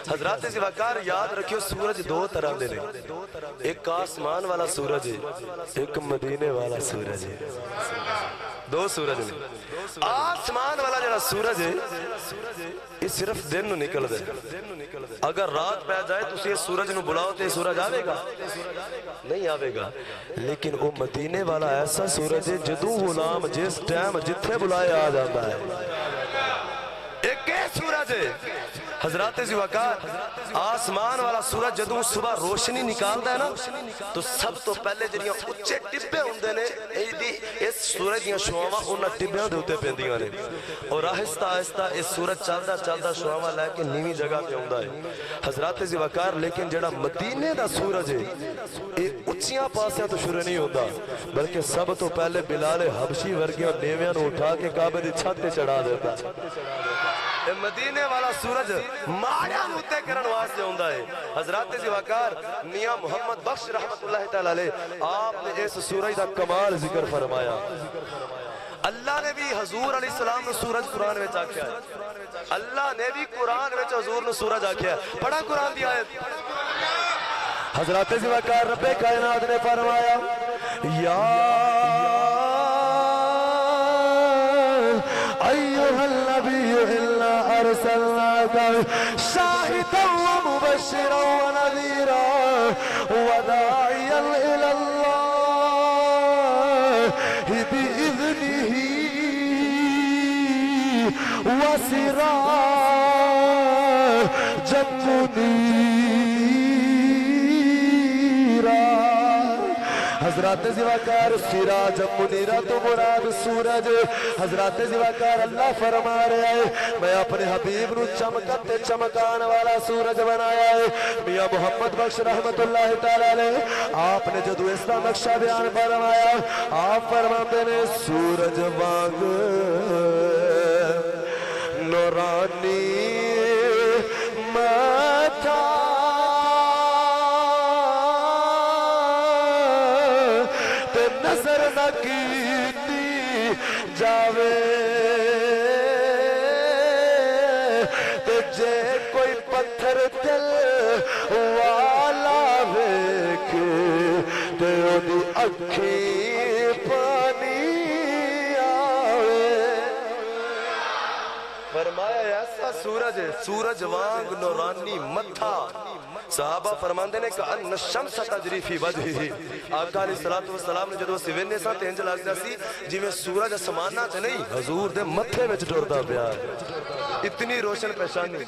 حضرات زوکار یاد رکھیو سورج دو طرح دے نے، ایک آسمان والا سورج ہے، ایک مدینے والا سورج ہے، دو سورج نے۔ آسمان والا جڑا سورج ہے یہ صرف دن نو نکل دے، اگر رات پہ جائے تو اسے سورج نو بلاؤ تے سورج آوے گا نہیں آوے گا، لیکن وہ مدینے والا ایسا سورج ہے جدوں غلام جس ٹائم جتھے بلائے آ جاتا ہے۔ ایک سورج ہے حضرات زوکار، آسمان والا سورج جدوں صبح روشنی نکالتا ہے نا تو سب تو پہلے جڑیاں اچھے ٹبے ہوندے نے اس سورج دیاں شعاواں انہاں ٹبیاں دے اوتے پیندیاں نے، اور آہستہ آہستہ اس سورج چلدا چلدا شعاواں لے کے نیویں جگہ پہ ہوندا ہے حضرات زوکار۔ لیکن جڑا مدینے دا سورج ہے یہ اچھیاں پاسیاں تو شروع نہیں ہوندا، بلکہ سب تو پہلے بلال حبشی ورگیاں نیویاں نو اٹھا کے کعبے دی چھت تے چڑھا دیتا۔ مدینے والا سورج ماڑیاں نوں تے کرن واسطے ہوندا ہے حضرات زوکار۔ میاں محمد بخش رحمت اللہ تعالی علیہ آپ نے اس سورج دا کمال ذکر فرمایا۔ اللہ نے بھی حضور علیہ السلام نے سورج قرآن میں آکھیا ہے، اللہ نے بھی قرآن میں حضور نے سورج آکھیا ہے۔ پڑھا قرآن دی آیت حضرات زوکار، رب کائنات نے فرمایا یا ایھا النبی انا ارسلناک شاہدا ومبشرا ونذیرا وداعیا الی اللہ بإذنہ وسراجا منیرا۔ حضرات زوکار سراج منیرہ تو مراد سورج، حضرات زوکار اللہ فرما رہا ہے میں اپنے حبیب نو چمکتے چمکان والا سورج بنایا ہے۔ میاں محمد بخش رحمت اللہ تعالی علیہ آپ نے جدو اس کا نقشہ بیان فرمایا، آپ فرماتے نے سورج وانگ نورانی ماتھا نظر نہ کیتی جاوے تے جے کوئی پتھر دل والا ویکھے تے اودی اکھی پانی آوے۔ فرمایا ایسا سورج ہے، سورج وانگ نورانی متھا، صحابہ فرماندے نے کہ ان الشمس تجری فی وجہہ، آقا علیہ السلام نے جدو سوینے سا تینج لگدا سی جی میں سورج اسمانہ چ نہیں حضور دے متھے وچ ٹردا پیا، اتنی روشن پیشانی۔